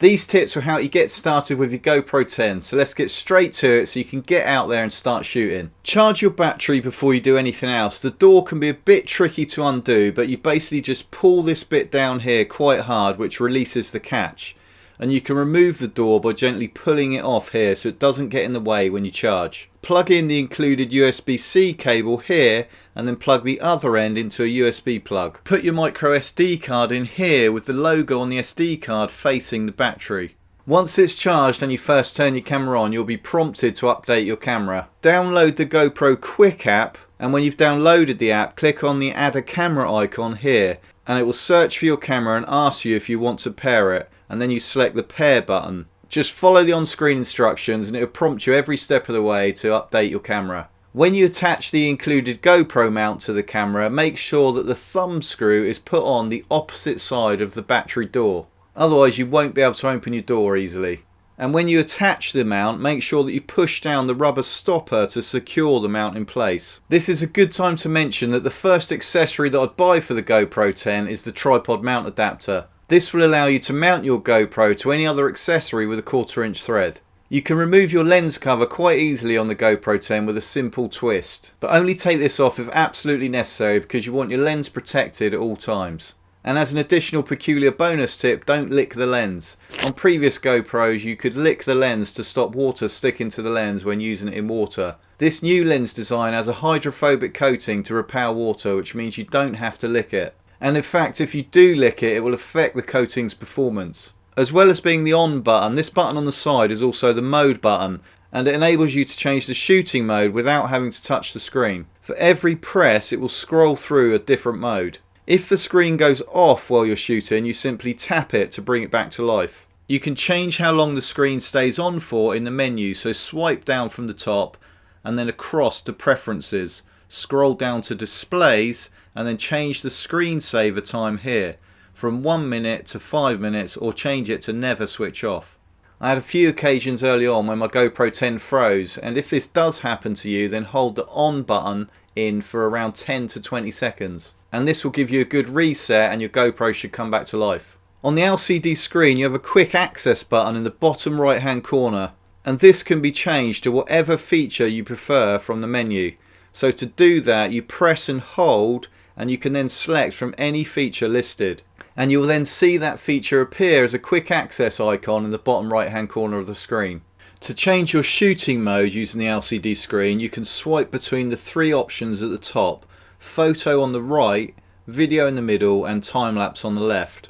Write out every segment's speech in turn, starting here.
These tips will help you get started with your GoPro 10, so let's get straight to it so you can get out there and start shooting. Charge your battery before you do anything else. The door can be a bit tricky to undo, but you basically just pull this bit down here quite hard, which releases the catch. And you can remove the door by gently pulling it off here so it doesn't get in the way when you charge. Plug in the included USB-C cable here and then plug the other end into a USB plug. Put your micro SD card in here with the logo on the SD card facing the battery. Once it's charged and you first turn your camera on, you'll be prompted to update your camera. Download the GoPro Quick app, and when you've downloaded the app, click on the Add a Camera icon here and it will search for your camera and ask you if you want to pair it, and then you select the pair button. Just follow the on-screen instructions and it will prompt you every step of the way to update your camera. When you attach the included GoPro mount to the camera, make sure that the thumb screw is put on the opposite side of the battery door. Otherwise you won't be able to open your door easily. And when you attach the mount, make sure that you push down the rubber stopper to secure the mount in place. This is a good time to mention that the first accessory that I'd buy for the GoPro 10 is the tripod mount adapter. This will allow you to mount your GoPro to any other accessory with a 1/4 inch thread. You can remove your lens cover quite easily on the GoPro 10 with a simple twist, but only take this off if absolutely necessary because you want your lens protected at all times. And as an additional peculiar bonus tip, don't lick the lens. On previous GoPros you could lick the lens to stop water sticking to the lens when using it in water. This new lens design has a hydrophobic coating to repel water, which means you don't have to lick it. And in fact, if you do lick it, it will affect the coating's performance. As well as being the on button, this button on the side is also the mode button, and it enables you to change the shooting mode without having to touch the screen. For every press, it will scroll through a different mode. If the screen goes off while you're shooting, you simply tap it to bring it back to life. You can change how long the screen stays on for in the menu, so swipe down from the top and then across to Preferences, scroll down to Displays and then change the screensaver time here from 1 minute to 5 minutes, or change it to never switch off. I had a few occasions early on when my GoPro 10 froze, and if this does happen to you, then hold the on button in for around 10 to 20 seconds. And this will give you a good reset and your GoPro should come back to life. On the LCD screen you have a quick access button in the bottom right hand corner, and this can be changed to whatever feature you prefer from the menu. So to do that, you press and hold and you can then select from any feature listed, and you will then see that feature appear as a quick access icon in the bottom right hand corner of the screen. To change your shooting mode using the LCD screen, you can swipe between the 3 options at the top: photo on the right, video in the middle and time-lapse on the left.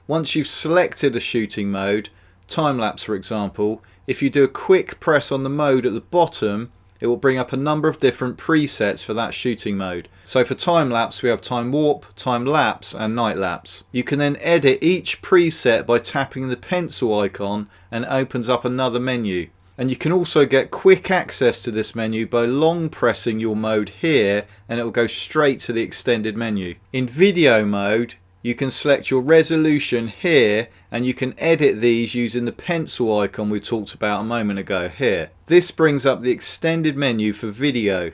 Once you've selected a shooting mode, time-lapse for example, if you do a quick press on the mode at the bottom, it will bring up a number of different presets for that shooting mode. So for time-lapse we have time warp, time-lapse and night-lapse. You can then edit each preset by tapping the pencil icon and it opens up another menu. And you can also get quick access to this menu by long pressing your mode here and it will go straight to the extended menu. In video mode you can select your resolution here and you can edit these using the pencil icon we talked about a moment ago here. This brings up the extended menu for video,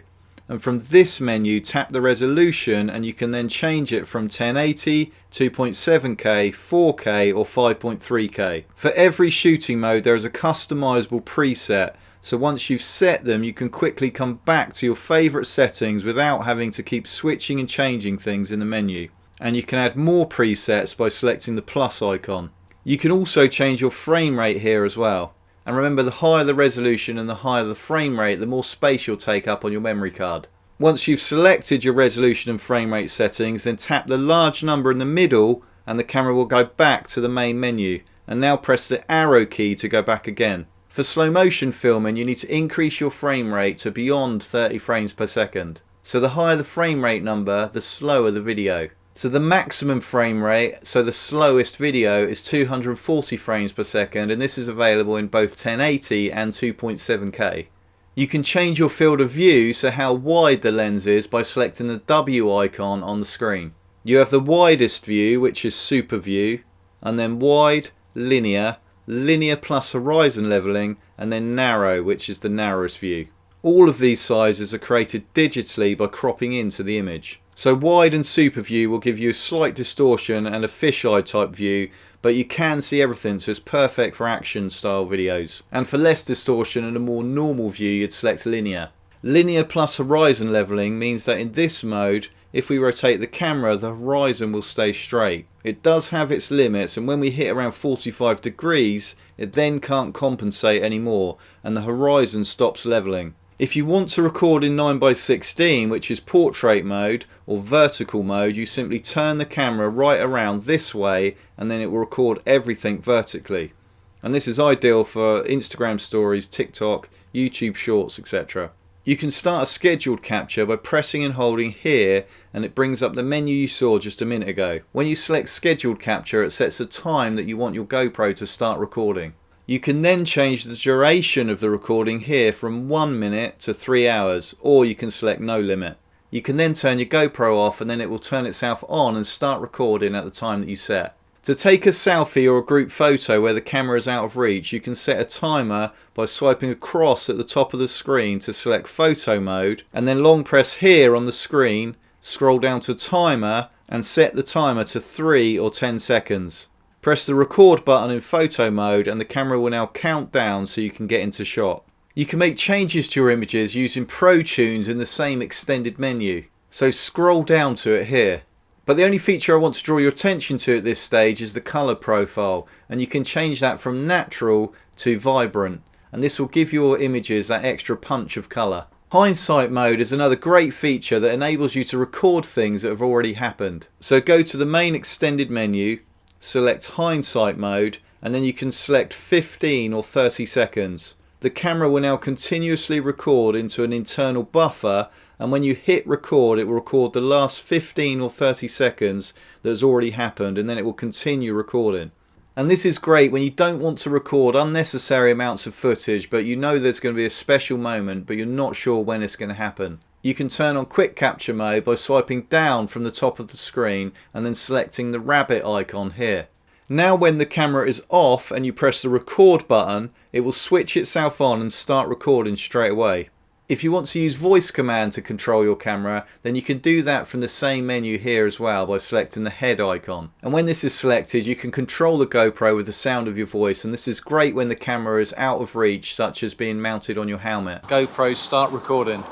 and from this menu tap the resolution and you can then change it from 1080, 2.7K, 4K or 5.3K. For every shooting mode there is a customizable preset, so once you've set them you can quickly come back to your favourite settings without having to keep switching and changing things in the menu. And you can add more presets by selecting the plus icon. You can also change your frame rate here as well. And remember, the higher the resolution and the higher the frame rate, the more space you'll take up on your memory card. Once you've selected your resolution and frame rate settings, then tap the large number in the middle and the camera will go back to the main menu. And now press the arrow key to go back again. For slow motion filming you need to increase your frame rate to beyond 30 frames per second. So the higher the frame rate number, the slower the video. So the maximum frame rate, so the slowest video, is 240 frames per second, and this is available in both 1080 and 2.7K. You can change your field of view, so how wide the lens is, by selecting the W icon on the screen. You have the widest view, which is super view, and then wide, linear, linear plus horizon leveling, and then narrow, which is the narrowest view. All of these sizes are created digitally by cropping into the image. So wide and super view will give you a slight distortion and a fisheye type view, but you can see everything, so it's perfect for action style videos. And for less distortion and a more normal view, you'd select linear. Linear plus horizon leveling means that in this mode, if we rotate the camera, the horizon will stay straight. It does have its limits, and when we hit around 45 degrees, it then can't compensate anymore, and the horizon stops leveling. If you want to record in 9:16, which is portrait mode or vertical mode, you simply turn the camera right around this way, and then it will record everything vertically. And this is ideal for Instagram stories, TikTok, YouTube shorts, etc. You can start a scheduled capture by pressing and holding here, and it brings up the menu you saw just a minute ago. When you select scheduled capture, it sets a time that you want your GoPro to start recording. You can then change the duration of the recording here from 1 minute to 3 hours, or you can select no limit. You can then turn your GoPro off, and then it will turn itself on and start recording at the time that you set. To take a selfie or a group photo where the camera is out of reach, you can set a timer by swiping across at the top of the screen to select photo mode, and then long press here on the screen, scroll down to timer and set the timer to 3 or 10 seconds. Press the record button in photo mode and the camera will now count down so you can get into shot. You can make changes to your images using Pro Tunes in the same extended menu, so scroll down to it here. But the only feature I want to draw your attention to at this stage is the colour profile, and you can change that from natural to vibrant, and this will give your images that extra punch of colour. Hindsight Mode is another great feature that enables you to record things that have already happened. So go to the main extended menu, select Hindsight Mode, and then you can select 15 or 30 seconds. The camera will now continuously record into an internal buffer, and when you hit record, it will record the last 15 or 30 seconds that has already happened, and then it will continue recording. And this is great when you don't want to record unnecessary amounts of footage, but you know there's going to be a special moment, but you're not sure when it's going to happen. You can turn on quick capture mode by swiping down from the top of the screen and then selecting the rabbit icon here. Now when the camera is off and you press the record button, it will switch itself on and start recording straight away. If you want to use voice command to control your camera, then you can do that from the same menu here as well by selecting the head icon. And when this is selected, you can control the GoPro with the sound of your voice, and this is great when the camera is out of reach, such as being mounted on your helmet. GoPro start recording.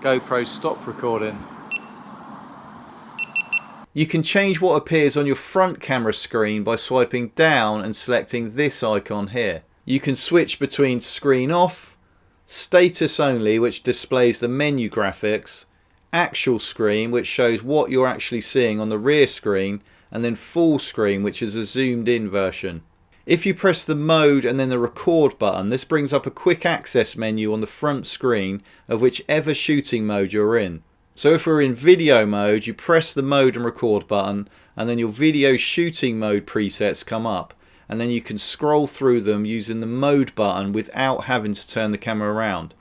GoPro stop recording. You can change what appears on your front camera screen by swiping down and selecting this icon here. You can switch between screen off, status only, which displays the menu graphics, actual screen, which shows what you're actually seeing on the rear screen, and then full screen, which is a zoomed in version. If you press the mode and then the record button, this brings up a quick access menu on the front screen of whichever shooting mode you're in. So if we're in video mode, you press the mode and record button, and then your video shooting mode presets come up, and then you can scroll through them using the mode button without having to turn the camera around.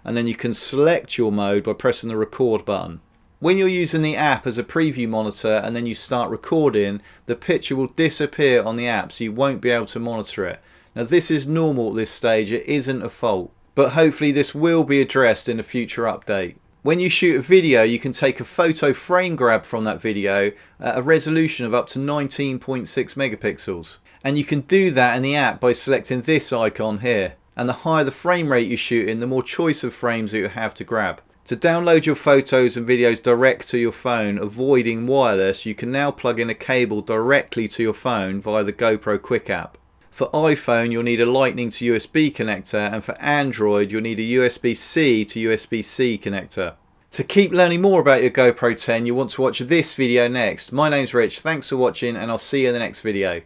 And then you can select your mode by pressing the record button. When you're using the app as a preview monitor and then you start recording, the picture will disappear on the app, so you won't be able to monitor it. Now this is normal at this stage, it isn't a fault, but hopefully this will be addressed in a future update. When you shoot a video, you can take a photo frame grab from that video at a resolution of up to 19.6 megapixels. And you can do that in the app by selecting this icon here. And the higher the frame rate you shoot in, the more choice of frames that you have to grab. To download your photos and videos direct to your phone, avoiding wireless, you can now plug in a cable directly to your phone via the GoPro Quick app. For iPhone, you'll need a Lightning to USB connector, and for Android, you'll need a USB-C to USB-C connector. To keep learning more about your GoPro 10, you'll want to watch this video next. My name's Rich, thanks for watching, and I'll see you in the next video.